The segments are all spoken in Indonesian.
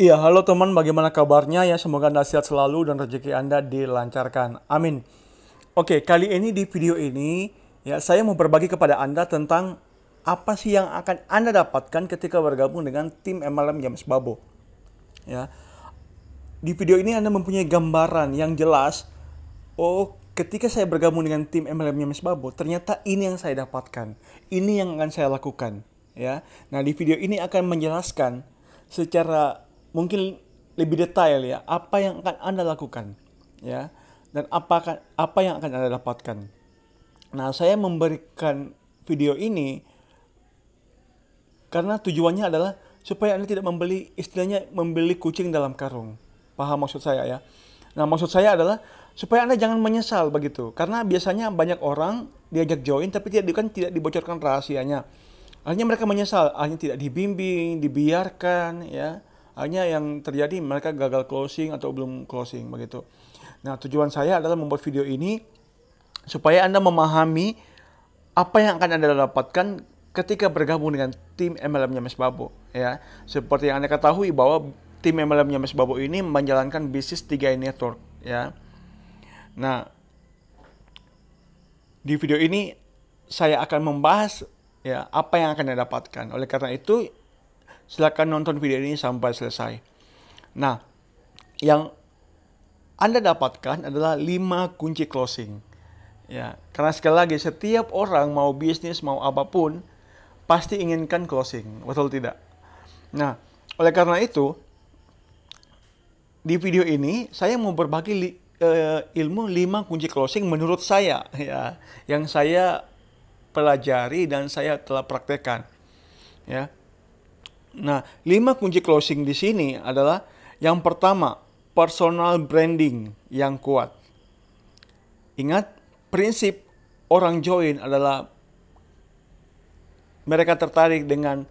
Iya, halo teman, bagaimana kabarnya ya? Semoga Anda sehat selalu dan rezeki Anda dilancarkan. Amin. Oke, kali ini di video ini ya saya mau berbagi kepada Anda tentang apa sih yang akan Anda dapatkan ketika bergabung dengan tim MLM James Babo. Ya, di video ini Anda mempunyai gambaran yang jelas. Oh, ketika saya bergabung dengan tim MLM James Babo, ternyata ini yang saya dapatkan. Ini yang akan saya lakukan. Ya, nah di video ini akan menjelaskan secara mungkin lebih detail ya apa yang akan Anda lakukan ya dan apa yang akan Anda dapatkan. Nah, saya memberikan video ini karena tujuannya adalah supaya Anda tidak membeli istilahnya membeli kucing dalam karung. Paham maksud saya ya? Nah, maksud saya adalah supaya Anda jangan menyesal begitu. Karena biasanya banyak orang diajak join tapi tidak dibocorkan rahasianya. Akhirnya mereka menyesal, akhirnya tidak dibimbing, dibiarkan ya. Akhirnya yang terjadi mereka gagal closing atau belum closing begitu. Nah, tujuan saya adalah membuat video ini supaya Anda memahami apa yang akan Anda dapatkan ketika bergabung dengan tim MLM-nya Mas Babo ya. Seperti yang Anda ketahui bahwa tim MLM-nya Mas Babo ini menjalankan bisnis 3i Network ya. Nah, di video ini saya akan membahas ya apa yang akan Anda dapatkan. Oleh karena itu, silakan nonton video ini sampai selesai. Nah, yang Anda dapatkan adalah 5 kunci closing. Ya, karena sekali lagi setiap orang mau bisnis mau apapun pasti inginkan closing, betul tidak? Nah, oleh karena itu di video ini saya mau berbagi ilmu 5 kunci closing menurut saya ya, yang saya pelajari dan saya telah praktekkan. Ya. Nah, 5 kunci closing di sini adalah yang pertama, personal branding yang kuat. Ingat, prinsip orang join adalah mereka tertarik dengan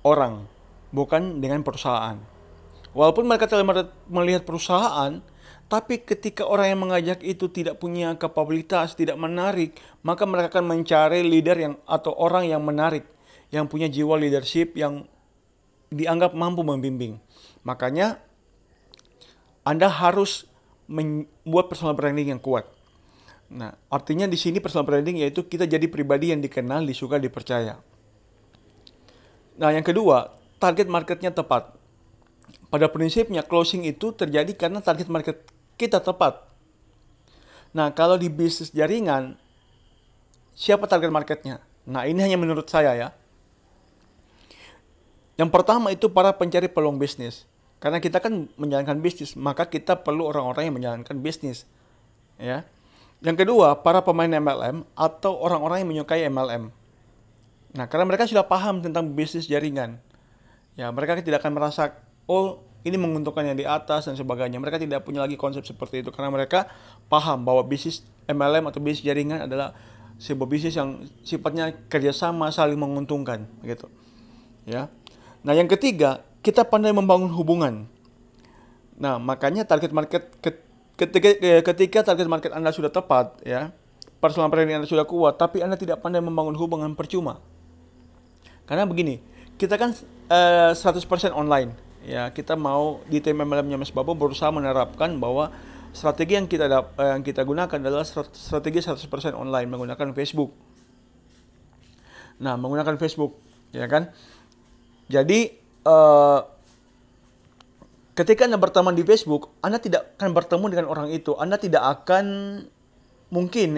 orang, bukan dengan perusahaan. Walaupun mereka telah melihat perusahaan, tapi ketika orang yang mengajak itu tidak punya kapabilitas, tidak menarik, maka mereka akan mencari leader yang atau orang yang menarik, yang punya jiwa leadership, yang dianggap mampu membimbing. Makanya Anda harus membuat personal branding yang kuat. Nah, artinya di sini personal branding yaitu kita jadi pribadi yang dikenal, disuka, dipercaya. Nah, yang kedua, target marketnya tepat. Pada prinsipnya closing itu terjadi karena target market kita tepat. Nah, kalau di bisnis jaringan, siapa target marketnya? Nah, ini hanya menurut saya ya. Yang pertama itu para pencari peluang bisnis. Karena kita kan menjalankan bisnis, maka kita perlu orang-orang yang menjalankan bisnis. Ya. Yang kedua, para pemain MLM atau orang-orang yang menyukai MLM. Nah, karena mereka sudah paham tentang bisnis jaringan. Ya, mereka tidak akan merasa, oh ini menguntungkan yang di atas dan sebagainya. Mereka tidak punya lagi konsep seperti itu. Karena mereka paham bahwa bisnis MLM atau bisnis jaringan adalah sebuah bisnis yang sifatnya kerjasama, saling menguntungkan. Gitu. Ya. Nah, yang ketiga, kita pandai membangun hubungan. Nah, makanya target market ketika target market Anda sudah tepat, ya, personal branding Anda sudah kuat, tapi Anda tidak pandai membangun hubungan, percuma. Karena begini, kita kan 100% online. Ya, kita mau di tim MLM-nya Mas Babo berusaha menerapkan bahwa strategi yang kita gunakan adalah strategi 100% online menggunakan Facebook. Nah, menggunakan Facebook, ya kan? Jadi ketika Anda berteman di Facebook, Anda tidak akan bertemu dengan orang itu. Anda tidak akan mungkin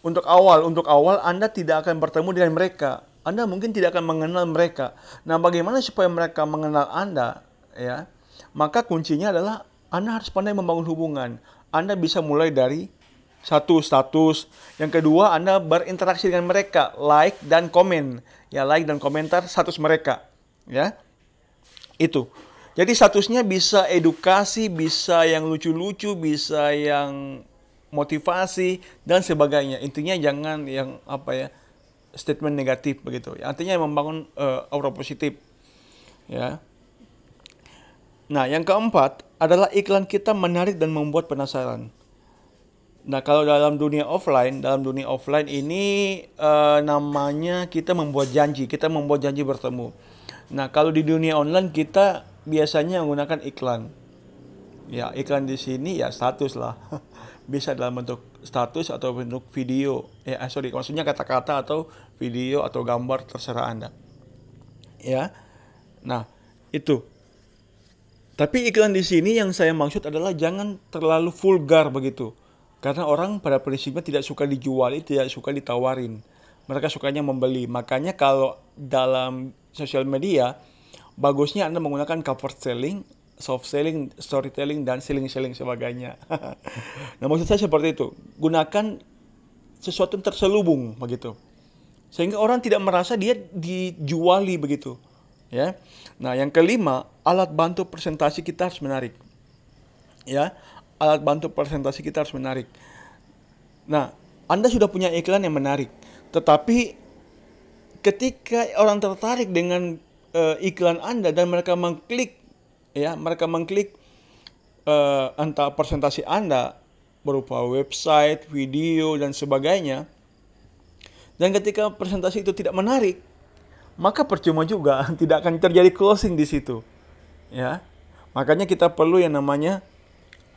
untuk awal Anda tidak akan bertemu dengan mereka. Anda mungkin tidak akan mengenal mereka. Nah, bagaimana supaya mereka mengenal Anda ya? Maka kuncinya adalah Anda harus pandai membangun hubungan. Anda bisa mulai dari satu status. Yang kedua, Anda berinteraksi dengan mereka, like dan komen. Ya, like dan komentar status mereka. Ya. Itu. Jadi statusnya bisa edukasi, bisa yang lucu-lucu, bisa yang motivasi dan sebagainya. Intinya jangan yang statement negatif begitu. Artinya membangun aura positif. Ya. Nah, yang keempat adalah iklan kita menarik dan membuat penasaran. Nah, kalau dalam dunia offline ini namanya kita membuat janji bertemu. Nah, kalau di dunia online kita biasanya menggunakan iklan. Ya, iklan di sini ya status lah. Bisa dalam bentuk status atau bentuk video. Maksudnya kata-kata atau video atau gambar terserah Anda. Ya. Nah, itu. Tapi iklan di sini yang saya maksud adalah jangan terlalu vulgar begitu. Karena orang pada prinsipnya tidak suka dijuali, tidak suka ditawarin. Mereka sukanya membeli. Makanya kalau dalam sosial media, bagusnya Anda menggunakan cover selling, soft selling, storytelling, dan selling-selling sebagainya. Nah, maksud saya seperti itu. Gunakan sesuatu yang terselubung begitu. Sehingga orang tidak merasa dia dijuali begitu. Ya. Nah, yang kelima, alat bantu presentasi kita harus menarik. Ya, alat bantu presentasi kita harus menarik. Nah, Anda sudah punya iklan yang menarik. Tetapi ketika orang tertarik dengan iklan Anda dan mereka mengklik entah presentasi Anda berupa website, video dan sebagainya. Dan ketika presentasi itu tidak menarik, maka percuma juga, tidak akan terjadi closing di situ. Ya. Makanya kita perlu yang namanya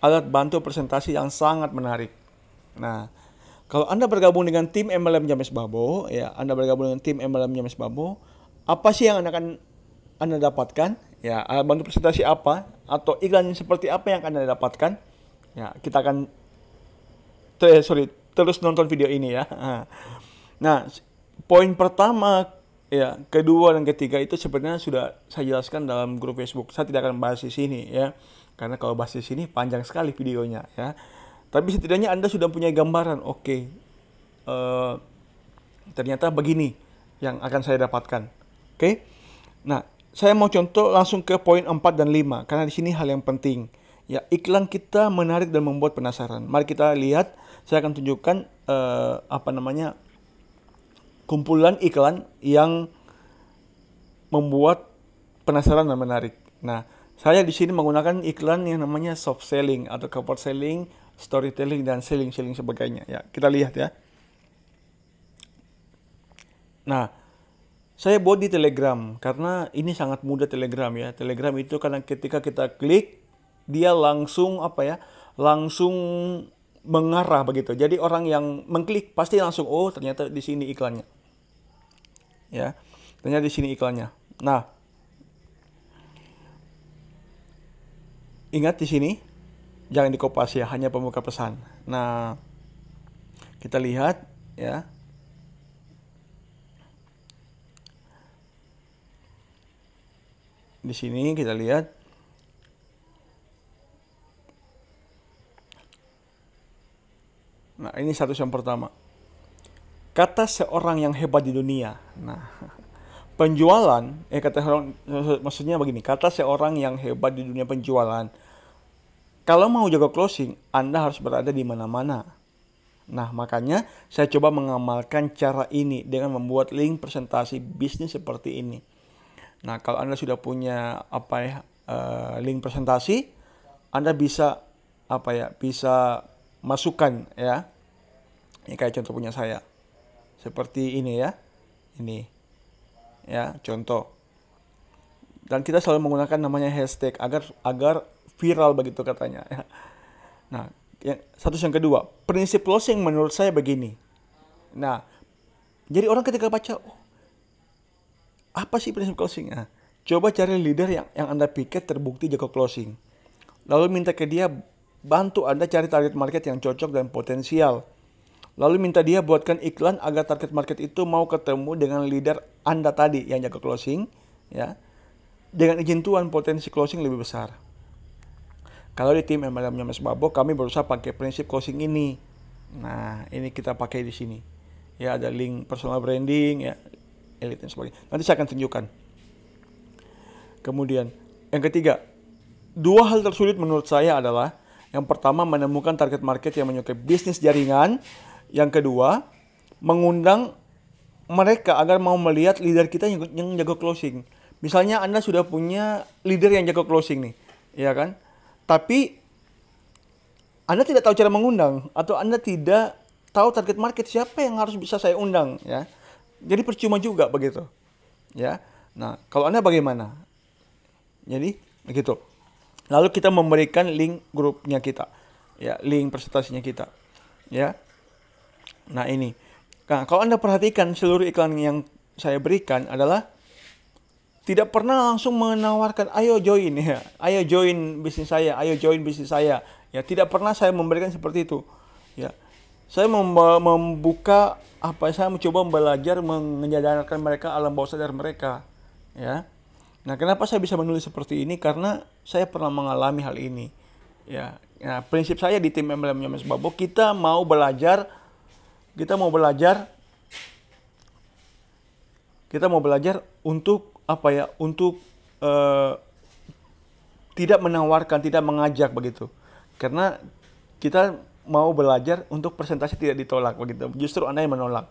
alat bantu presentasi yang sangat menarik. Nah, kalau Anda bergabung dengan tim MLM James Babo, apa sih yang Anda dapatkan? Ya, alat bantu presentasi apa atau iklan seperti apa yang Anda dapatkan? Ya, kita akan terus nonton video ini ya. Nah, poin pertama, ya, kedua dan ketiga itu sebenarnya sudah saya jelaskan dalam grup Facebook. Saya tidak akan bahas di sini ya. Karena kalau bahas di sini panjang sekali videonya ya. Tapi setidaknya Anda sudah punya gambaran. Oke. Ternyata begini yang akan saya dapatkan. Oke. Nah, saya mau contoh langsung ke poin 4 dan 5 karena di sini hal yang penting. Ya, iklan kita menarik dan membuat penasaran. Mari kita lihat, saya akan tunjukkan kumpulan iklan yang membuat penasaran dan menarik. Nah, saya di sini menggunakan iklan yang namanya soft selling atau cover selling, storytelling dan selling-selling sebagainya. Ya, kita lihat ya. Nah, saya buat di Telegram karena ini sangat mudah Telegram ya. Telegram itu karena ketika kita klik dia langsung langsung mengarah begitu. Jadi orang yang mengklik pasti langsung ternyata di sini iklannya. Ya. Ternyata di sini iklannya. Nah, ingat di sini jangan dikopas ya, hanya pembuka pesan. Nah, kita lihat ya. Di sini kita lihat. Nah, ini status yang pertama. Kata seorang yang hebat di dunia. Nah, penjualan, maksudnya begini, kata seorang yang hebat di dunia penjualan. Kalau mau jaga closing, Anda harus berada di mana-mana. Nah, makanya saya coba mengamalkan cara ini dengan membuat link presentasi bisnis seperti ini. Nah, kalau Anda sudah punya link presentasi, Anda bisa bisa masukkan ya. Ini kayak contoh punya saya. Seperti ini ya. Ini. Ya, contoh. Dan kita selalu menggunakan namanya hashtag agar viral begitu katanya ya. Nah, status yang kedua, prinsip closing menurut saya begini. Nah, jadi orang ketika baca, apa sih prinsip closing? Nah, coba cari leader yang Anda pikir terbukti jago closing. Lalu minta ke dia bantu Anda cari target market yang cocok dan potensial. Lalu minta dia buatkan iklan agar target market itu mau ketemu dengan leader Anda tadi yang jago closing, ya. Dengan izin Tuhan potensi closing lebih besar. Kalau di tim MLM James Babo kami berusaha pakai prinsip closing ini. Nah, ini kita pakai di sini. Ya, ada link personal branding ya. Elite dan sebagainya. Nanti saya akan tunjukkan. Kemudian, yang ketiga, dua hal tersulit menurut saya adalah yang pertama menemukan target market yang menyukai bisnis jaringan. Yang kedua, mengundang mereka agar mau melihat leader kita yang jago closing. Misalnya Anda sudah punya leader yang jago closing nih, ya kan? Tapi Anda tidak tahu cara mengundang atau Anda tidak tahu target market siapa yang harus bisa saya undang, ya. Jadi percuma juga begitu. Ya. Nah, kalau Anda bagaimana? Jadi Begitu. Lalu kita memberikan link grupnya kita, ya, link presentasinya kita, ya. Nah ini, nah, kalau Anda perhatikan seluruh iklan yang saya berikan adalah tidak pernah langsung menawarkan, ayo join ya, ayo join bisnis saya, ayo join bisnis saya, ya. Tidak pernah saya memberikan seperti itu, ya. Saya membuka saya mencoba belajar menyadarkan mereka alam bawah sadar mereka, ya. Nah, kenapa saya bisa menulis seperti ini? Karena saya pernah mengalami hal ini, ya. Nah, prinsip saya di tim MLM-nya Mas Babo, kita mau belajar untuk untuk tidak menawarkan, tidak mengajak begitu. Karena kita mau belajar untuk presentasi tidak ditolak begitu. Justru Anda yang menolak,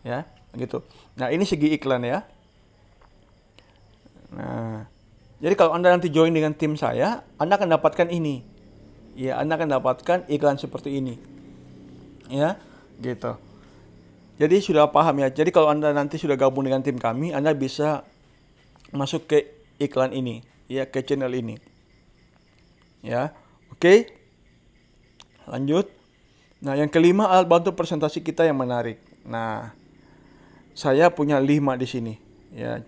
ya, begitu. Nah, ini segi iklan, ya. Nah, jadi kalau Anda nanti join dengan tim saya, Anda akan dapatkan ini. Ya, Anda akan dapatkan iklan seperti ini. Ya, gitu. Jadi sudah paham ya. Jadi kalau Anda nanti sudah gabung dengan tim kami, Anda bisa masuk ke iklan ini, ya, ke channel ini. Ya. Oke. Lanjut. Nah, yang kelima, alat bantu presentasi kita yang menarik. Nah, saya punya 5 di sini, ya.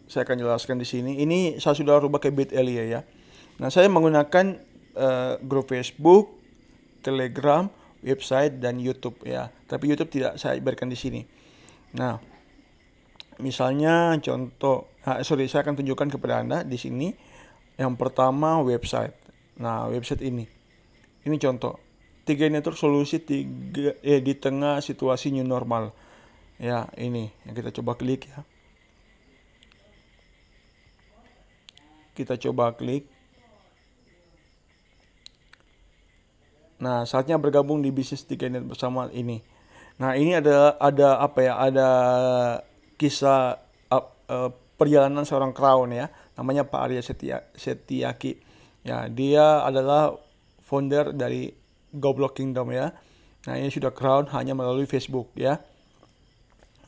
Saya akan jelaskan di sini. Ini saya sudah rubah ke bit.ly, ya. Nah, saya menggunakan grup Facebook, Telegram, website, dan YouTube, ya. Tapi YouTube tidak saya berikan di sini. Nah, misalnya contoh, saya akan tunjukkan kepada Anda di sini. Yang pertama website. Nah, website ini contoh. 3 network solusi di tengah situasi new normal. Ya, ini yang kita coba klik, ya. Kita coba klik. Nah, saatnya bergabung di bisnis 3net bersama ini. Nah, ini ada kisah perjalanan seorang crown, ya. Namanya Pak Arya Setiaki. Ya, dia adalah founder dari Goblok Kingdom, ya. Nah, ini sudah crown hanya melalui Facebook, ya.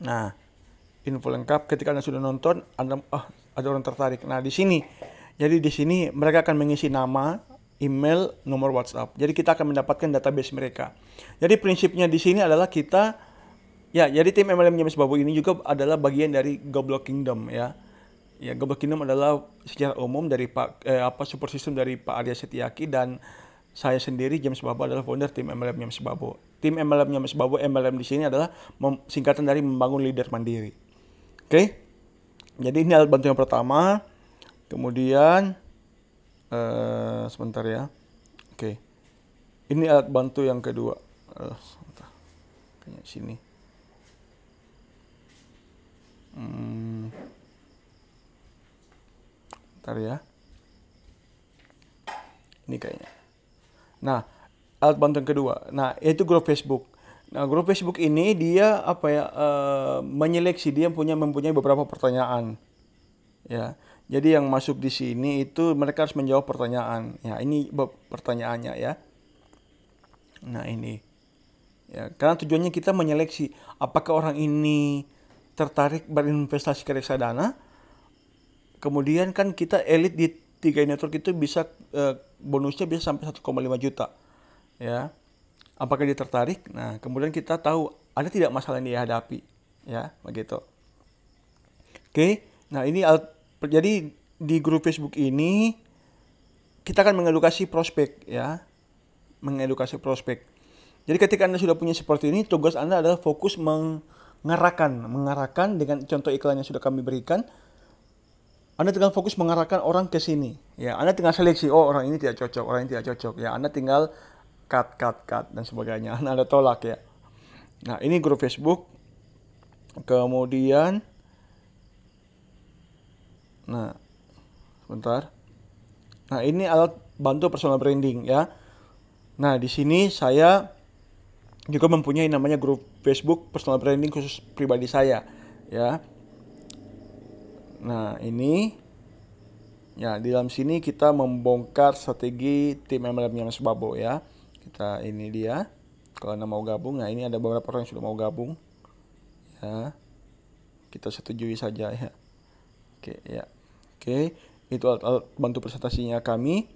Nah, info lengkap ketika Anda sudah nonton, Anda ada orang tertarik. Nah, di sini mereka akan mengisi nama, email, nomor WhatsApp. Jadi kita akan mendapatkan database mereka. Jadi prinsipnya di sini adalah jadi tim MLM Mas Babu ini juga adalah bagian dari Goblok Kingdom, ya. Ya, Goblok Kingdom adalah secara umum dari support system dari Pak Arya Setiaki, dan saya sendiri James Babu adalah founder tim MLM Mas Babu. Tim MLM Mas Babu, MLM di sini adalah singkatan dari membangun leader mandiri. Oke. Jadi ini alat bantu yang pertama. Kemudian sebentar, ya. Oke. Ini alat bantu yang kedua. Sebentar. Kayaknya sini. Bentar, ya. Ini kayaknya. Nah, alat bantu yang kedua. Nah, yaitu grup Facebook. Nah, grup Facebook ini dia menyeleksi, dia mempunyai beberapa pertanyaan. Ya. Jadi yang masuk di sini itu mereka harus menjawab pertanyaan. Ya, ini pertanyaannya, ya. Nah, ini. Ya, karena tujuannya kita menyeleksi apakah orang ini tertarik berinvestasi ke reksadana. Kemudian kan kita elit di 3 network itu bisa bonusnya bisa sampai 1,5 juta. Ya. Apakah dia tertarik? Nah, kemudian kita tahu ada tidak masalah yang dia hadapi, ya, begitu. Oke. Nah, ini jadi di grup Facebook ini kita akan mengedukasi prospek, ya. Mengedukasi prospek. Jadi ketika Anda sudah punya seperti ini, tugas Anda adalah fokus mengarahkan dengan contoh iklan yang sudah kami berikan. Anda tinggal fokus mengarahkan orang ke sini. Ya, Anda tinggal seleksi, orang ini tidak cocok, orang ini tidak cocok. Ya, Anda tinggal cut dan sebagainya. Anda tolak, ya. Nah, ini grup Facebook. Kemudian sebentar. Nah, ini alat bantu personal branding, ya. Nah, di sini saya juga mempunyai namanya grup Facebook personal branding khusus pribadi saya, ya. Nah, ini, ya, di dalam sini kita membongkar strategi tim MLM-nya Mas Babo, ya. Ini dia. Kalau Anda mau gabung, nah ini ada beberapa orang yang sudah mau gabung, ya. Kita setujui saja, ya. Oke, ya. Oke. Itu alat bantu presentasinya kami.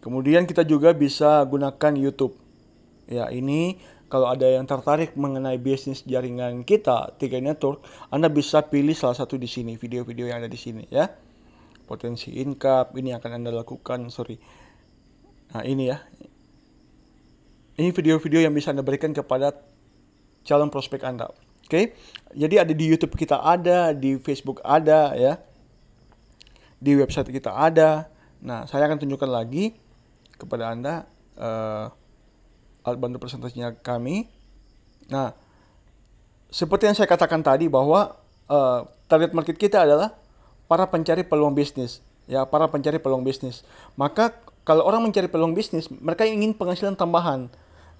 Kemudian kita juga bisa gunakan YouTube. Ya, ini kalau ada yang tertarik mengenai bisnis jaringan kita, Tiga Network, Anda bisa pilih salah satu di sini, video-video yang ada di sini ya. Potensi income, ini akan Anda lakukan, Nah, ini ya. Ini video-video yang bisa Anda berikan kepada calon prospek Anda. Oke. Jadi ada di YouTube kita ada, di Facebook ada ya. Di website kita ada. Nah, saya akan tunjukkan lagi kepada Anda alat bantu presentasinya kami. Nah, seperti yang saya katakan tadi bahwa target market kita adalah para pencari peluang bisnis, ya, para pencari peluang bisnis. Maka kalau orang mencari peluang bisnis, mereka ingin penghasilan tambahan.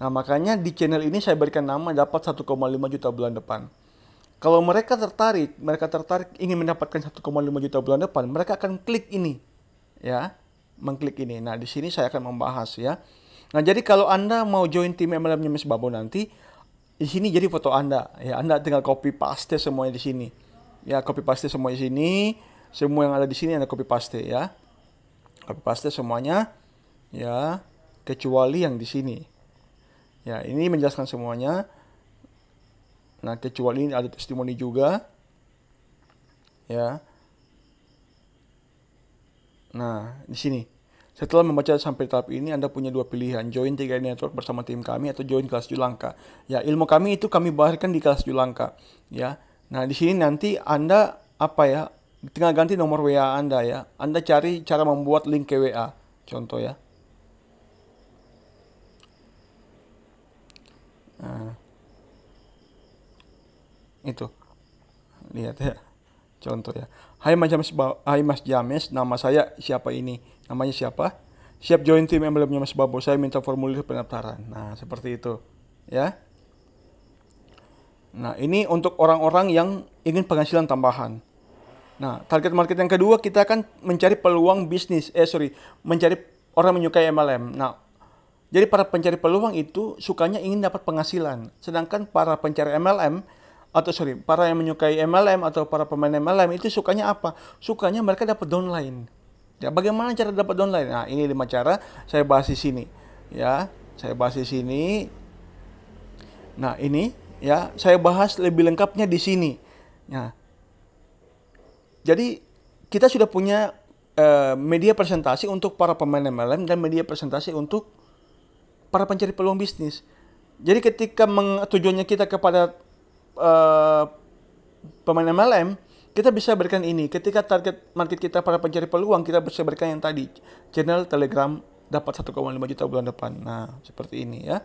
Nah, makanya di channel ini saya berikan nama dapat 1,5 juta bulan depan. Kalau mereka tertarik ingin mendapatkan 1,5 juta bulan depan, mereka akan klik ini, ya, mengklik ini. Nah, di sini saya akan membahas ya. Nah, jadi kalau Anda mau join tim MLM-nya Mas Babo nanti, di sini jadi foto Anda, ya. Anda tinggal copy paste semuanya di sini. Ya, copy paste semua di sini. Semua yang ada di sini Anda copy paste ya. Copy paste semuanya ya, kecuali yang di sini. Ya, ini menjelaskan semuanya. Nah, kecuali ini ada testimoni juga. Ya. Nah, di sini. Setelah membaca sampai tahap ini, Anda punya dua pilihan. Join Tiga Network bersama tim kami atau join kelas Julangka. Ya, ilmu kami itu kami baharkan di kelas Julangka. Ya. Nah, di sini nanti Anda tinggal ganti nomor WA Anda ya. Anda cari cara membuat link ke WA. Contoh ya. Nah, itu. Lihat ya. Contoh ya. Hai Mas James, nama saya siapa ini? Namanya siapa? Siap join tim MLM-nya Mas Babo. Saya minta formulir pendaftaran. Nah, seperti itu. Ya. Nah, ini untuk orang-orang yang ingin penghasilan tambahan. Nah, target market yang kedua kita akan mencari peluang bisnis. Mencari orang menyukai MLM. Nah, jadi para pencari peluang itu sukanya ingin dapat penghasilan. Sedangkan para pencari MLM para yang menyukai MLM atau para pemain MLM itu sukanya apa? Sukanya mereka dapat downline. Ya, bagaimana cara dapat downline? Nah, ini 5 cara saya bahas di sini. Ya, saya bahas di sini. Nah, ini ya, saya bahas lebih lengkapnya di sini. Nah, jadi kita sudah punya media presentasi untuk para pemain MLM dan media presentasi untuk para pencari peluang bisnis. Jadi ketika tujuannya kita kepada pemain MLM, kita bisa berikan ini. Ketika target market kita para pencari peluang, kita bisa berikan yang tadi, channel Telegram dapat 1,5 juta bulan depan. Nah, seperti ini ya.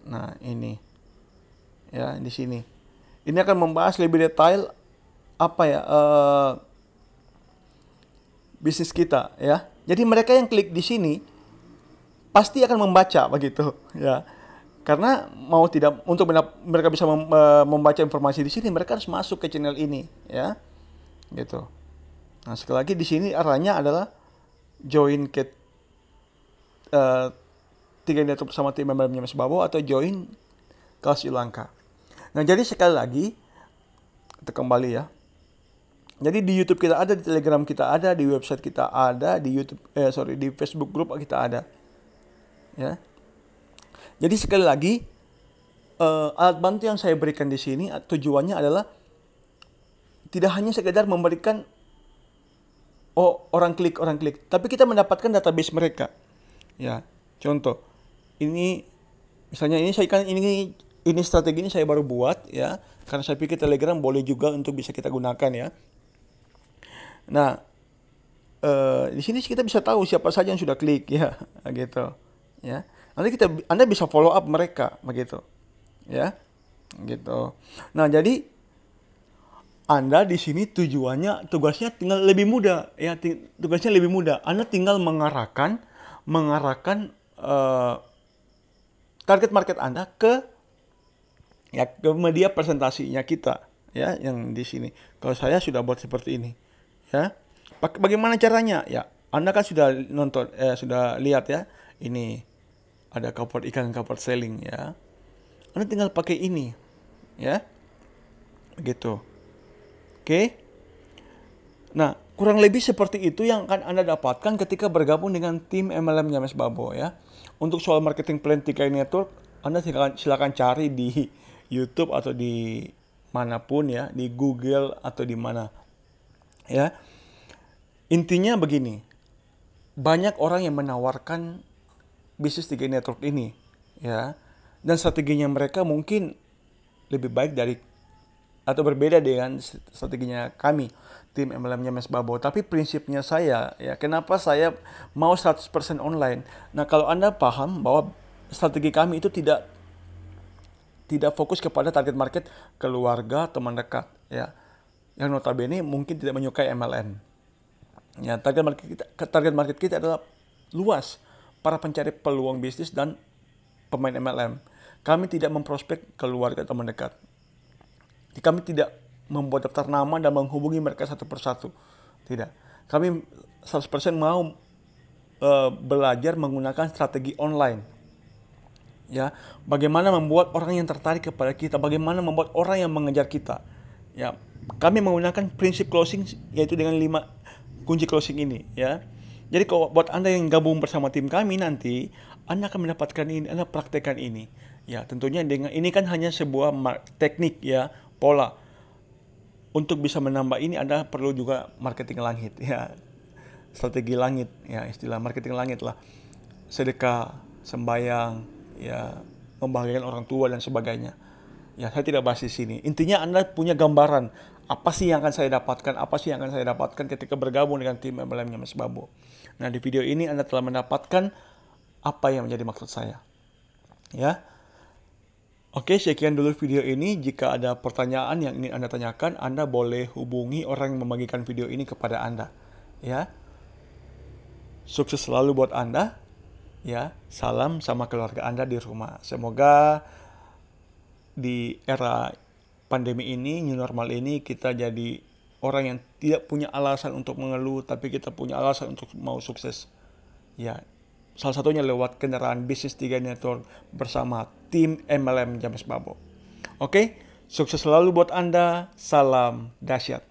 Nah, ini ya, di sini. Ini akan membahas lebih detail bisnis kita ya. Jadi mereka yang klik di sini pasti akan membaca begitu ya. Karena mau tidak untuk mereka bisa membaca informasi di sini, mereka harus masuk ke channel ini ya. Gitu. Nah, sekali lagi di sini arahnya adalah join ke Tiga Network bersama tim MLM-nya Mas Babo atau join kelas Julangka. Nah, jadi sekali lagi kita kembali ya. Jadi di YouTube kita ada, di Telegram kita ada, di website kita ada, di di Facebook group kita ada. Ya. Jadi sekali lagi alat bantu yang saya berikan di sini tujuannya adalah tidak hanya sekedar memberikan orang klik, tapi kita mendapatkan database mereka. Ya, contoh ini misalnya ini strategi ini saya baru buat ya, karena saya pikir Telegram boleh juga untuk bisa kita gunakan ya. Nah, di sini kita bisa tahu siapa saja yang sudah klik ya, gitu. Ya. Nanti Anda bisa follow up mereka begitu. Ya. Gitu. Nah, jadi Anda di sini tugasnya tinggal lebih mudah ya, tugasnya lebih mudah. Anda tinggal mengarahkan target market Anda ke media presentasinya kita ya, yang di sini. Kalau saya sudah buat seperti ini. Ya. Bagaimana caranya? Ya, Anda kan sudah sudah lihat ya. Ini ada covered iklan, covered selling ya. Anda tinggal pakai ini ya. Begitu. Oke. Nah, Kurang lebih seperti itu yang akan Anda dapatkan ketika bergabung dengan tim MLM-nya Mas Babo ya. Untuk soal marketing plan 3i Network, Anda silakan cari di YouTube atau di manapun ya, di Google atau di mana. Ya. Intinya begini. Banyak orang yang menawarkan bisnis 3i Network ini ya. Dan strateginya mereka mungkin lebih baik dari atau berbeda dengan strateginya kami, tim MLM-nya Mas Babo. Tapi prinsipnya saya, ya kenapa saya mau 100% online. Nah, kalau Anda paham bahwa strategi kami itu tidak fokus kepada target market keluarga, teman dekat, ya. Yang notabene mungkin tidak menyukai MLM. Ya, target market kita adalah luas, para pencari peluang bisnis dan pemain MLM. Kami tidak memprospek keluarga teman dekat. Kami tidak membuat daftar nama dan menghubungi mereka satu persatu. Tidak. Kami 100% mau belajar menggunakan strategi online. Ya, bagaimana membuat orang yang tertarik kepada kita, bagaimana membuat orang yang mengejar kita. Ya, kami menggunakan prinsip closing yaitu dengan 5 kunci closing ini, ya. Jadi kalau buat Anda yang gabung bersama tim kami nanti, Anda akan mendapatkan ini, Anda praktekkan ini. Ya, tentunya dengan ini kan hanya sebuah teknik ya, pola. Untuk bisa menambah ini Anda perlu juga marketing langit ya. Strategi langit ya, istilah marketing langit lah. Sedekah, sembayang, ya, membahagiakan orang tua dan sebagainya. Ya, saya tidak bahas di sini. Intinya Anda punya gambaran apa sih yang akan saya dapatkan, apa sih yang akan saya dapatkan ketika bergabung dengan tim MLM-nya Mas Babo. Nah, di video ini Anda telah mendapatkan apa yang menjadi maksud saya. Ya. Oke, sekian dulu video ini. Jika ada pertanyaan yang ingin Anda tanyakan, Anda boleh hubungi orang yang membagikan video ini kepada Anda. Ya. Sukses selalu buat Anda. Ya, salam sama keluarga Anda di rumah. Semoga di era pandemi ini, new normal ini, kita jadi orang yang tidak punya alasan untuk mengeluh, tapi kita punya alasan untuk mau sukses. Ya, salah satunya lewat kendaraan bisnis 3i Network bersama tim MLM Mas Babo. Oke, sukses selalu buat Anda. Salam dahsyat.